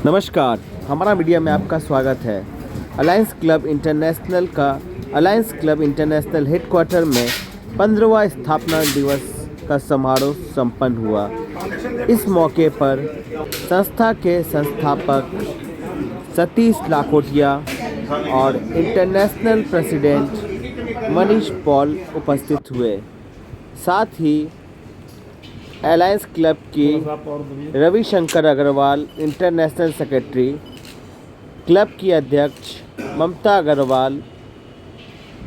नमस्कार, हमारा मीडिया में आपका स्वागत है। अलायंस क्लब इंटरनेशनल हेडक्वार्टर में 15वां स्थापना दिवस का समारोह संपन्न हुआ। इस मौके पर संस्था के संस्थापक सतीश लाखोटिया और इंटरनेशनल प्रेसिडेंट मनीष पॉल उपस्थित हुए। साथ ही अलायंस क्लब की Ravishankar Agarwal international secretary, club की अध्यक्ष ममता अग्रवाल,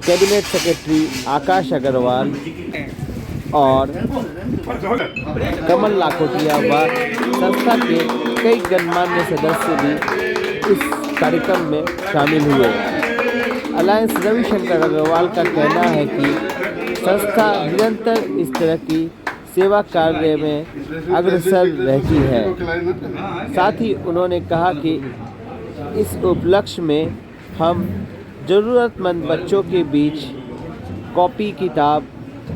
कैबिनेट सेक्रेटरी आकाश अग्रवाल और कमल लाखोटिया व संस्था के कई गणमान्य सदस्य भी इस कार्यक्रम में शामिल हुए। अलायंस रविशंकर अग्रवाल का कहना है कि संस्था निरंतर इस तरह की सेवा कार्य में अग्रसर रहती है। साथ ही उन्होंने कहा कि इस उपलक्ष्य में हम ज़रूरतमंद बच्चों के बीच कॉपी, किताब,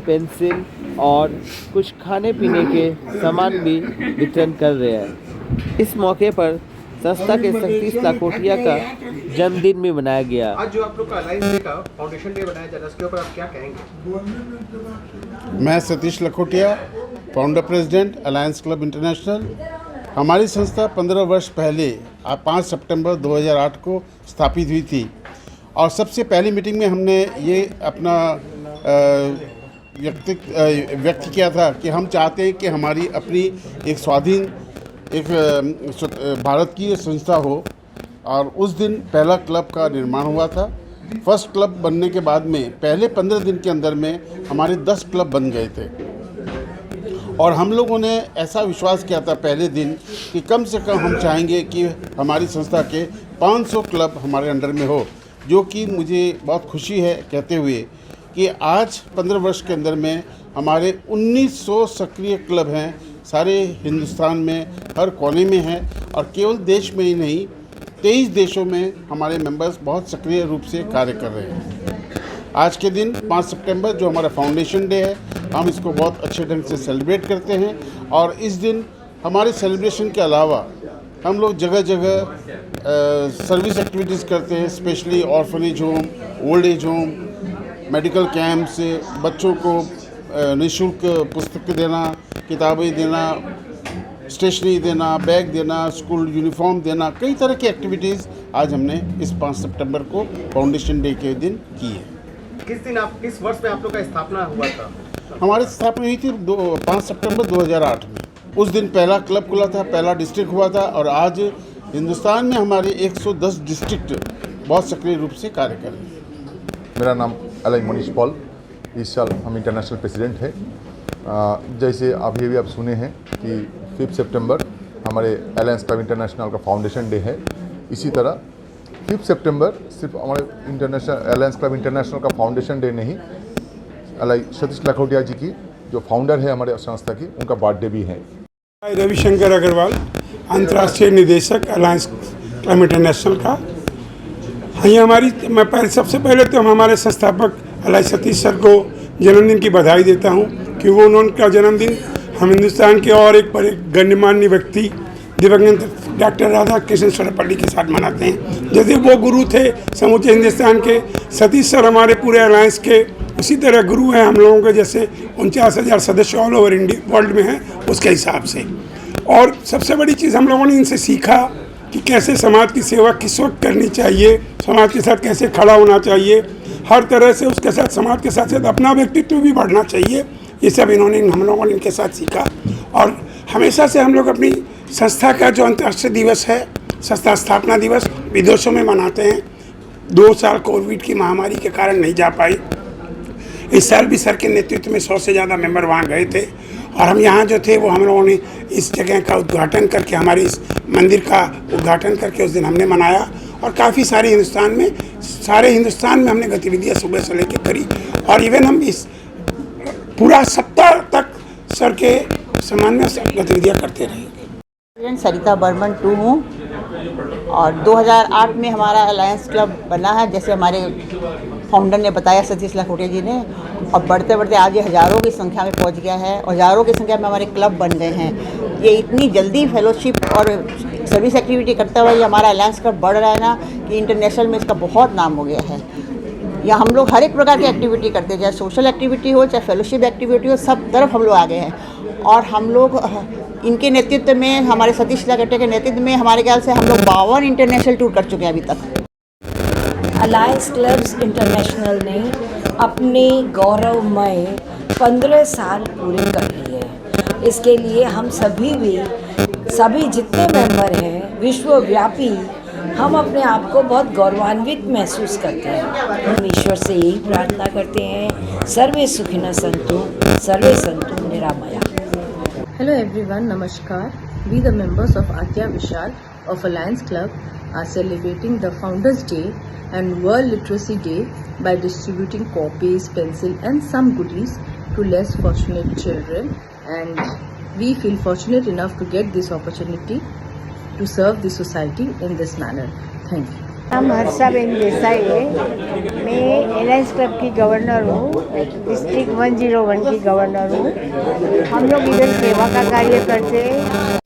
पेंसिल और कुछ खाने पीने के सामान भी वितरण कर रहे हैं। इस मौके पर संस्था के सतीश लाखोटिया का जन्मदिन भी मनाया गया। आज जो आप लोग का अलायंस डे का फाउंडेशन डे बनाया जा रहा है, उसके ऊपर आप क्या कहेंगे? मैं Satish Lakhotia, founder president alliance club international. हमारी संस्था 15 वर्ष पहले 5 सितंबर 2008 को स्थापित हुई थी और सबसे पहली मीटिंग में हमने ये अपना व्यक्त किया था कि हम चाहते हैं कि हमारी अपनी एक स्वाधीन भारत की संस्था हो। और उस दिन पहला क्लब का निर्माण हुआ था। फर्स्ट क्लब बनने के बाद में पहले 15 दिन के अंदर में हमारे 10 क्लब बन गए थे और हम लोगों ने ऐसा विश्वास किया था पहले दिन कि कम से कम हम चाहेंगे कि हमारी संस्था के 500 क्लब हमारे अंडर में हो, जो कि मुझे बहुत खुशी है कहते हुए कि आज 15 वर्ष के अंदर में हमारे 1900 सक्रिय क्लब हैं। सारे हिंदुस्तान में हर कोने में हैं और केवल देश में ही नहीं 23 देशों में हमारे मेंबर्स बहुत सक्रिय रूप से कार्य कर रहे हैं। आज के दिन 5 सितंबर जो हमारा फाउंडेशन डे है, हम इसको बहुत अच्छे ढंग से सेलिब्रेट करते हैं और इस दिन हमारे सेलिब्रेशन के अलावा हम लोग जगह जगह सर्विस एक्टिविटीज़ करते हैं, specially orphanage home, old age home, medical camp से बच्चों को निःशुल्क पुस्तक देना, किताबें देना, स्टेशनरी देना, बैग देना, स्कूल यूनिफॉर्म देना, कई तरह की एक्टिविटीज़ आज हमने इस 5 सितंबर को फाउंडेशन डे के दिन की है। किस वर्ष में आप लोग का स्थापना हुआ था? हमारी स्थापना हुई थी 5 सितंबर 2008 में। उस दिन पहला क्लब खुला था, पहला डिस्ट्रिक्ट हुआ था और आज हिंदुस्तान में हमारे 110 डिस्ट्रिक्ट बहुत सक्रिय रूप से कार्य कर रहे हैं। मेरा नाम अलाय मनीष पॉल, इस साल हम इंटरनेशनल प्रेसिडेंट हैं। जैसे अभी आप सुने हैं कि 5 सितंबर हमारे अलायंस क्लब इंटरनेशनल का फाउंडेशन डे है। इसी तरह 5 सितंबर सिर्फ हमारे अलायंस क्लब इंटरनेशनल का फाउंडेशन डे नहीं, सतीश लाखोटिया जी की जो फाउंडर है हमारे संस्था की, उनका बर्थडे भी है। रविशंकर अग्रवाल, अंतर्राष्ट्रीय निदेशक अलायंस क्लब इंटरनेशनल का। हाँ, सबसे पहले तो हम हमारे संस्थापक अलाय सतीश सर को जन्मदिन की बधाई देता हूँ कि वो उनका जन्मदिन हम हिंदुस्तान के और एक बड़े गण्यमान्य व्यक्ति दिवंगत डॉक्टर राधा कृष्ण सर्वपल्ली के साथ मनाते हैं। जैसे वो गुरु थे समूचे हिंदुस्तान के, सतीश सर हमारे पूरे अलायंस के उसी तरह गुरु हैं हम लोगों के। जैसे 49,000 सदस्य ऑल ओवर इंडिया वर्ल्ड में हैं, उसके हिसाब से। और सबसे बड़ी चीज़ हम लोगों ने इनसे सीखा कि कैसे समाज की सेवा किस वक्त करनी चाहिए, समाज के साथ कैसे खड़ा होना चाहिए, हर तरह से उसके साथ समाज के साथ साथ अपना व्यक्तित्व भी बढ़ना चाहिए। ये सब हम लोगों ने इनके साथ सीखा। और हमेशा से हम लोग अपनी संस्था का जो अंतर्राष्ट्रीय दिवस है, संस्था स्थापना दिवस, विदेशों में मनाते हैं। 2 साल कोविड की महामारी के कारण नहीं जा पाई। इस साल भी सर के नेतृत्व में 100 से ज़्यादा मेंबर वहाँ गए थे और हम यहाँ जो थे वो हम लोगों ने इस जगह का उद्घाटन करके, हमारे इस मंदिर का उद्घाटन करके उस दिन हमने मनाया। और काफ़ी सारे हिंदुस्तान में हमने गतिविधियाँ सुबह से लेकर करी और इवन हम इस पूरा सप्ताह तक सर के सम्मान में गतिविधियाँ करते रहे। सरिता बर्मन 2 हूँ और 2008 में हमारा अलायंस क्लब बना है, जैसे हमारे फाउंडर ने बताया, सतीश लाखोटिया जी ने। और बढ़ते बढ़ते आज ये हज़ारों की संख्या में पहुंच गया है और हज़ारों की संख्या में हमारे क्लब बन गए हैं। ये इतनी जल्दी फेलोशिप और सर्विस एक्टिविटी करते हुए ये हमारा अलायंस क्लब बढ़ रहा है ना कि इंटरनेशनल में इसका बहुत नाम हो गया है। या हम लोग हर एक प्रकार की एक्टिविटी करते हैं, चाहे सोशल एक्टिविटी हो चाहे फेलोशिप एक्टिविटी हो, सब तरफ हम लोग आगे हैं। और हम लोग इनके नेतृत्व में, हमारे सतीश लाखेटे के नेतृत्व में हमारे ख्याल से हम लोग 52 इंटरनेशनल टूर कर चुके हैं अभी तक। अलायंस क्लब्स इंटरनेशनल ने अपने गौरवमय 15 साल पूरे कर लिए। इसके लिए हम सभी जितने मेंबर हैं विश्वव्यापी, हम अपने आप को बहुत गौरवान्वित महसूस करते हैं। हम ईश्वर से यही प्रार्थना करते हैं, सर्वे सुखिनः सन्तु, सर्वे सन्तु निरामया। Hello everyone, Namaskar. We the members of Atya Vishal of Alliance Club are celebrating the Founders Day and World Literacy Day by distributing copies, pencil and some goodies to less fortunate children, and we feel fortunate enough to get this opportunity to serve the society in this manner. Thank you. नाम हर्षाबेन देसाई है। मैं Allianz club की governor हूँ, district 101 की governor हूँ। हम लोग इधर सेवा का कार्य करते हैं।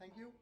Thank you.